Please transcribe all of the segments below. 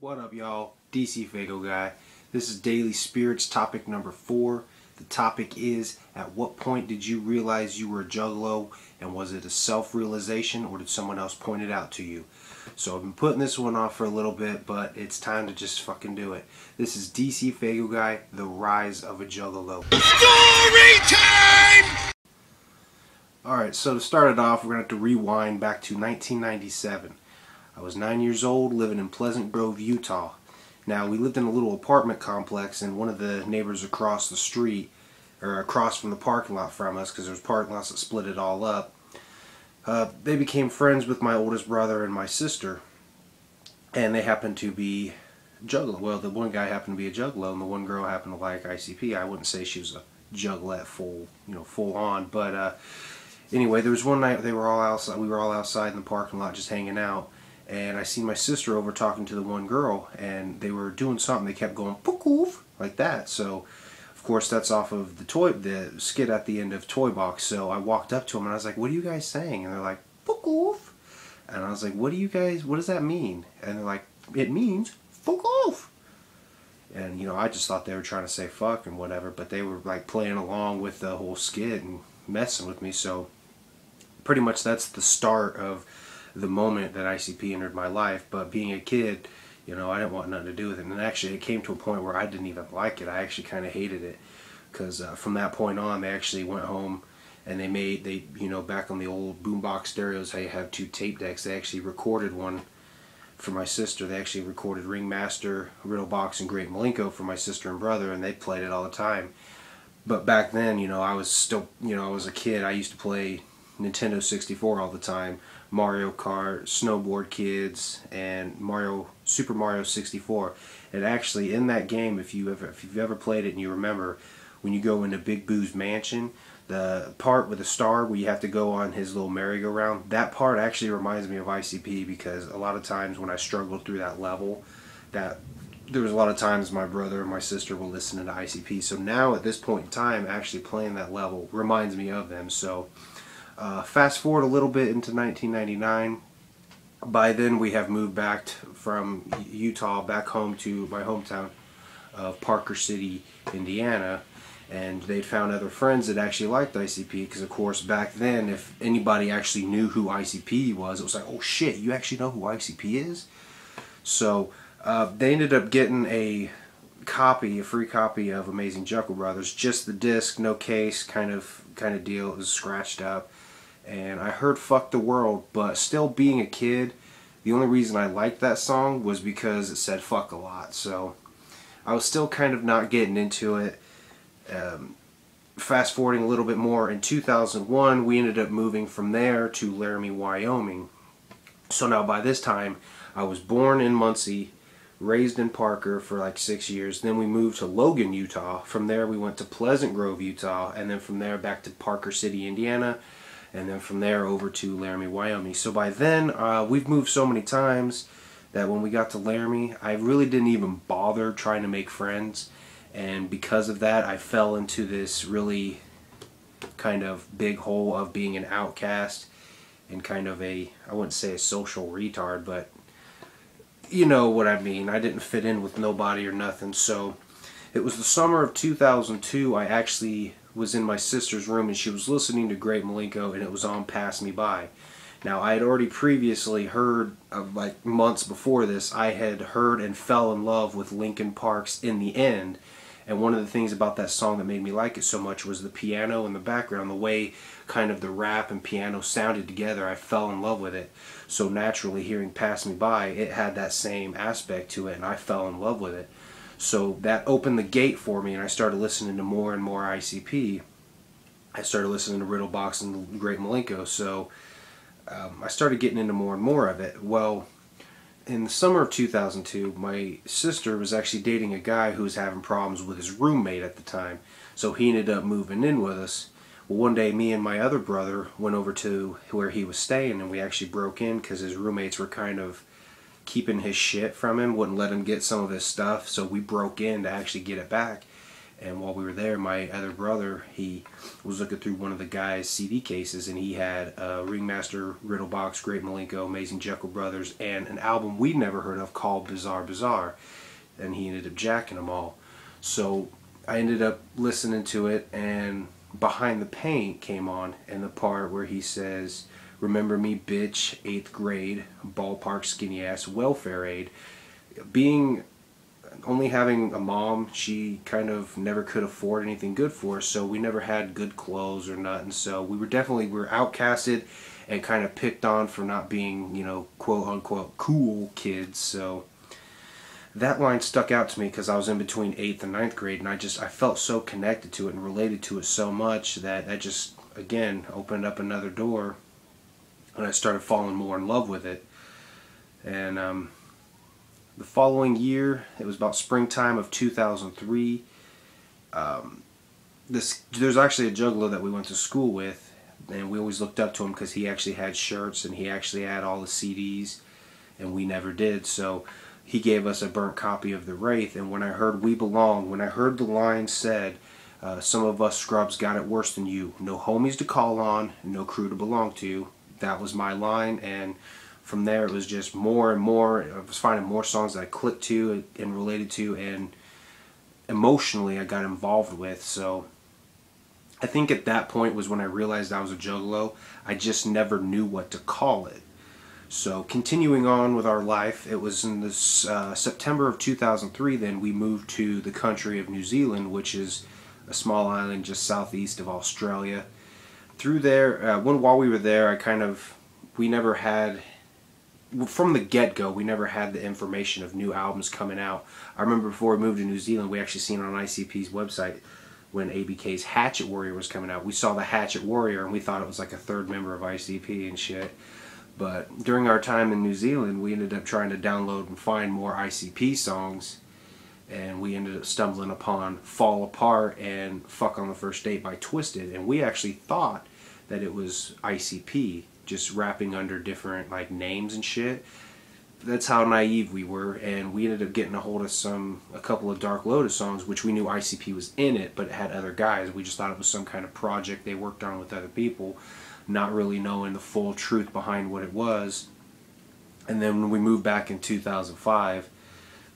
What up, y'all? DC Fago Guy. This is Daily Spirits topic number 4. The topic is, at what point did you realize you were a juggalo, and was it a self-realization or did someone else point it out to you? So I've been putting this one off for a little bit, but it's time to just fucking do it. This is DC Fago Guy, The Rise of a Juggalo. Story time! Alright, so to start it off, we're going to have to rewind back to 1997. I was 9 years old, living in Pleasant Grove, Utah. Now, we lived in a little apartment complex, and one of the neighbors across the street, or across from the parking lot from us, because there's parking lots that split it all up, they became friends with my oldest brother and my sister, and they happened to be juggalo. Well, the one guy happened to be a juggalo, and the one girl happened to like ICP. I wouldn't say she was a juggalette full on, but anyway, there was one night they were all outside. We were all outside in the parking lot just hanging out. And I seen my sister over talking to the one girl, and they were doing something. They kept going "poof" like that. So, of course, that's off of the skit at the end of Toy Box. So I walked up to them and I was like, "What are you guys saying?" And they're like, "Poof." And I was like, "What does that mean?" And they're like, "It means fuck off." And I just thought they were trying to say fuck and whatever, but they were like playing along with the whole skit and messing with me. So pretty much that's the start of the moment that ICP entered my life. But being a kid, I didn't want nothing to do with it. And actually, it came to a point where I didn't even like it. I actually kind of hated it, because from that point on, they actually went home and they back on the old boombox stereos, how you have 2 tape decks. They actually recorded one for my sister. They actually recorded Ringmaster, Riddlebox, and Great Malenko for my sister and brother, and they played it all the time. But back then, I was still, I was a kid. I used to play Nintendo 64 all the time, Mario Kart, Snowboard Kids, and Super Mario 64. And actually, in that game, if you've ever played it and you remember, when you go into Big Boo's mansion, the part with the star where you have to go on his little merry-go-round, that part actually reminds me of ICP, because a lot of times when I struggled through that level, there was a lot of times my brother and my sister were listening to ICP. So now at this point in time, actually playing that level reminds me of them. So fast forward a little bit into 1999. By then we have moved back from Utah back home to my hometown of Parker City, Indiana, and they'd found other friends that actually liked ICP, because of course back then, if anybody actually knew who ICP was, it was like, oh shit, you actually know who ICP is? So they ended up getting a free copy of Amazing Juggalo Brothers, just the disc, no case, kind of deal. It was scratched up. And I heard "Fuck the World," but still, being a kid, the only reason I liked that song was because it said fuck a lot. So I was still kind of not getting into it. Fast forwarding a little bit more, in 2001 we ended up moving from there to Laramie, Wyoming. So now by this time I was born in Muncie, raised in Parker for like 6 years. Then we moved to Logan, Utah. From there we went to Pleasant Grove, Utah, and then from there back to Parker City, Indiana. And then from there over to Laramie, Wyoming. So by then, we've moved so many times that when we got to Laramie, I really didn't even bother trying to make friends. And because of that, I fell into this really kind of big hole of being an outcast and kind of I wouldn't say a social retard, but you know what I mean. I didn't fit in with nobody or nothing. So it was the summer of 2002, I actually was in my sister's room and she was listening to Great Malenko, and it was on Pass Me By. Now, I had already previously heard, like months before this, I had heard and fell in love with Linkin Park's In the End. And one of the things about that song that made me like it so much was the piano in the background, the way kind of the rap and piano sounded together. I fell in love with it. So naturally, hearing Pass Me By, it had that same aspect to it, and I fell in love with it. So that opened the gate for me, and I started listening to more and more ICP. I started listening to Riddlebox and Great Malenko, so I started getting into more and more of it. Well, in the summer of 2002, my sister was actually dating a guy who was having problems with his roommate at the time, so he ended up moving in with us. Well, one day, me and my other brother went over to where he was staying, and we actually broke in because his roommates were kind of keeping his shit from him, wouldn't let him get some of his stuff, so we broke in to actually get it back. And while we were there, my other brother, he was looking through one of the guy's CD cases, and he had Ringmaster, Riddlebox, Great Milenko, Amazing Jekyll Brothers, and an album we'd never heard of called Bizarre Bizarre. And he ended up jacking them all. So I ended up listening to it, and Behind the Paint came on, and the part where he says, "Remember me, bitch, 8th grade, ballpark skinny ass, welfare aid." Only having a mom, she kind of never could afford anything good for us, so we never had good clothes or nothing. So we were outcasted and kind of picked on for not being, you know, quote unquote cool kids. So that line stuck out to me because I was in between 8th and 9th grade, and I felt so connected to it and related to it so much that just, again, opened up another door, and I started falling more in love with it. And the following year, it was about springtime of 2003, there's actually a juggalo that we went to school with, and we always looked up to him because he actually had shirts and he actually had all the CDs, and we never did. So he gave us a burnt copy of The Wraith, and when I heard We Belong, when I heard the line said, "Some of us scrubs got it worse than you, no homies to call on, no crew to belong to," that was my line. And from there it was just more and more. I was finding more songs that I clicked to and related to, and emotionally I got involved with. So I think at that point was when I realized I was a juggalo. I just never knew what to call it. So continuing on with our life, it was in this September of 2003 then we moved to the country of New Zealand, which is a small island just southeast of Australia. Through there, while we were there, we never had, from the get-go, we never had the information of new albums coming out. I remember before we moved to New Zealand, we actually seen on ICP's website when ABK's Hatchet Warrior was coming out. We saw the Hatchet Warrior and we thought it was like a third member of ICP and shit. But during our time in New Zealand, we ended up trying to download and find more ICP songs, and we ended up stumbling upon Fall Apart and Fuck on the First Date by Twisted, and we actually thought that it was ICP, just rapping under different like names and shit. That's how naive we were, and we ended up getting a hold of a couple of Dark Lotus songs, which we knew ICP was in it, but it had other guys. We just thought it was some kind of project they worked on with other people, not really knowing the full truth behind what it was. And then when we moved back in 2005,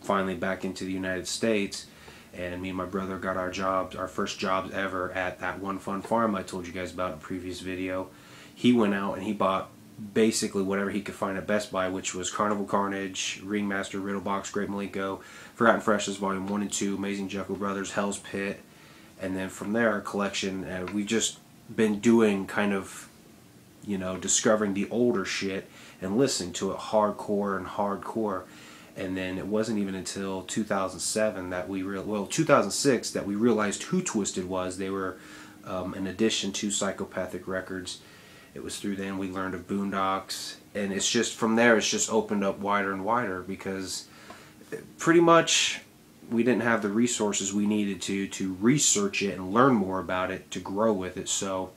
finally back into the United States, and me and my brother got our first jobs ever at that One Fun Farm I told you guys about in a previous video. He went out and he bought basically whatever he could find at Best Buy, which was Carnival Carnage, Ringmaster, Riddlebox, Great Milenko, Forgotten Freshness Volume 1 and 2, Amazing Jekyll Brothers, Hell's Pit, and then from there our collection, we've just been doing kind of, you know, discovering the older shit and listening to it hardcore. And then it wasn't even until 2007 that 2006 that we realized who Twisted was. They were an addition to Psychopathic Records. It was through then we learned of Boondocks, and it's just from there it's just opened up wider and wider, because pretty much we didn't have the resources we needed to research it and learn more about it, to grow with it. So,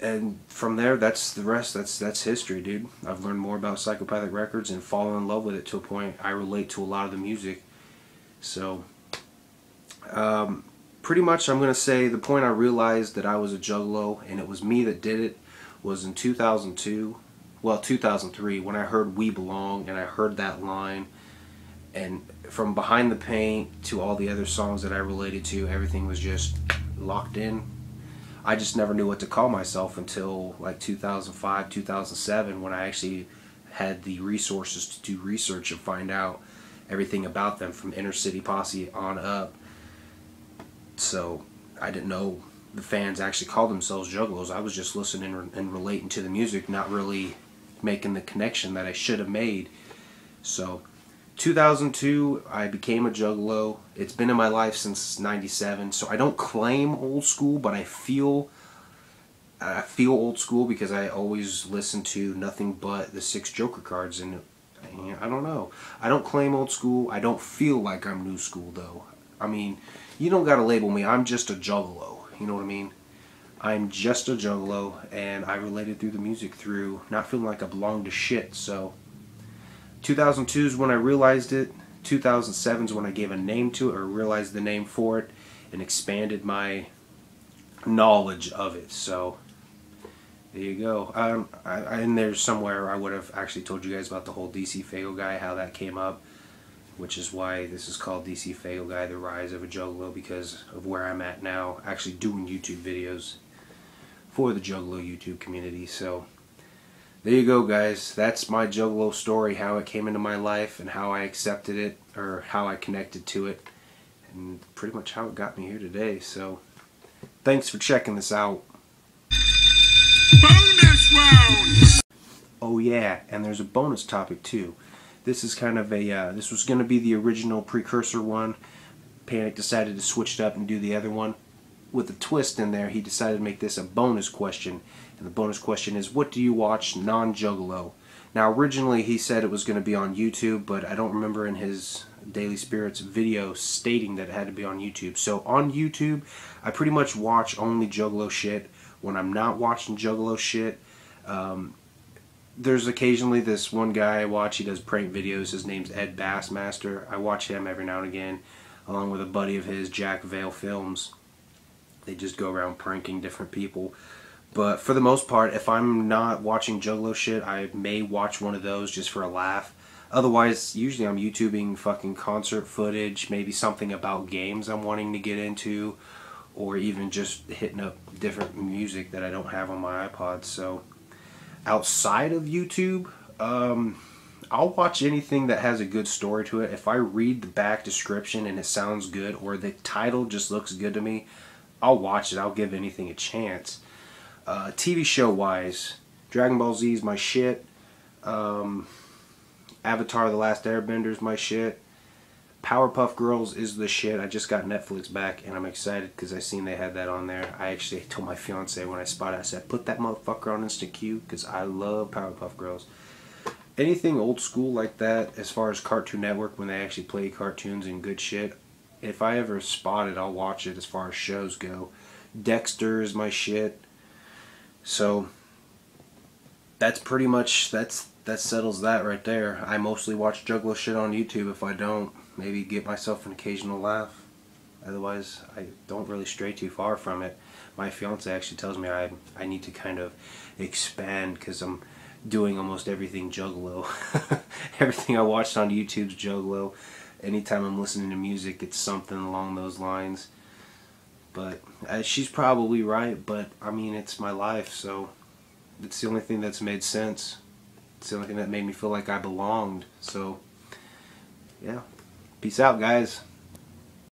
and from there, that's the rest. That's history, dude. I've learned more about Psychopathic Records and fallen in love with it to a point I relate to a lot of the music. So, pretty much I'm going to say the point I realized that I was a juggalo and it was me that did it was in 2003, when I heard We Belong and I heard that line, and from Behind the Paint to all the other songs that I related to, everything was just locked in. I just never knew what to call myself until like 2005, 2007, when I actually had the resources to do research and find out everything about them from Inner City Posse on up. So I didn't know the fans actually called themselves juggalos. I was just listening and relating to the music, not really making the connection that I should have made. So 2002, I became a juggalo. It's been in my life since '97, so I don't claim old school, but I feel old school because I always listen to nothing but the 6 Joker cards, and I don't know. I don't claim old school. I don't feel like I'm new school, though. I mean, you don't gotta label me. I'm just a juggalo. You know what I mean? I'm just a juggalo, and I related through the music, through not feeling like I belonged to shit. So 2002 is when I realized it, 2007 is when I gave a name to it, or realized the name for it, and expanded my knowledge of it. So there you go. In there somewhere I would have actually told you guys about the whole DC Fago guy, how that came up, which is why this is called DC Fago Guy, The Rise of a Juggalo, because of where I'm at now, actually doing YouTube videos for the Juggalo YouTube community. So there you go, guys. That's my Juggalo story, how it came into my life and how I accepted it, or how I connected to it, and pretty much how it got me here today. So thanks for checking this out. Bonus round! Oh yeah, and there's a bonus topic too. This is kind of a, this was going to be the original precursor one. Panic decided to switch it up and do the other one. With a twist in there, he decided to make this a bonus question. And the bonus question is, what do you watch non-Juggalo? Now originally he said it was going to be on YouTube, but I don't remember in his Daily Spirits video stating that it had to be on YouTube. So on YouTube, I pretty much watch only Juggalo shit. When I'm not watching Juggalo shit, there's occasionally this one guy I watch. He does prank videos. His name's Ed Bassmaster. I watch him every now and again, along with a buddy of his, Jack Vale Films. They just go around pranking different people. But for the most part, if I'm not watching Juggalo shit, I may watch one of those just for a laugh. Otherwise, usually I'm YouTubing fucking concert footage, maybe something about games I'm wanting to get into, or even just hitting up different music that I don't have on my iPod. So outside of YouTube, I'll watch anything that has a good story to it. If I read the back description and it sounds good, or the title just looks good to me, I'll watch it. I'll give anything a chance. TV show wise, Dragon Ball Z is my shit. Avatar The Last Airbender is my shit. Powerpuff Girls is the shit. I just got Netflix back and I'm excited because I seen they had that on there. I actually told my fiance when I spotted it, I said, put that motherfucker on Instant Queue because I love Powerpuff Girls. Anything old school like that, as far as Cartoon Network, when they actually play cartoons and good shit, if I ever spot it, I'll watch it as far as shows go. Dexter is my shit. So that's pretty much, that settles that right there. I mostly watch Juggalo shit on YouTube. If I don't, maybe get myself an occasional laugh. Otherwise, I don't really stray too far from it. My fiance actually tells me I need to kind of expand because I'm doing almost everything Juggalo. Everything I watched on YouTube's Juggalo. Anytime I'm listening to music, it's something along those lines. But she's probably right, but I mean, it's my life, so it's the only thing that's made sense. It's the only thing that made me feel like I belonged. So yeah, peace out, guys.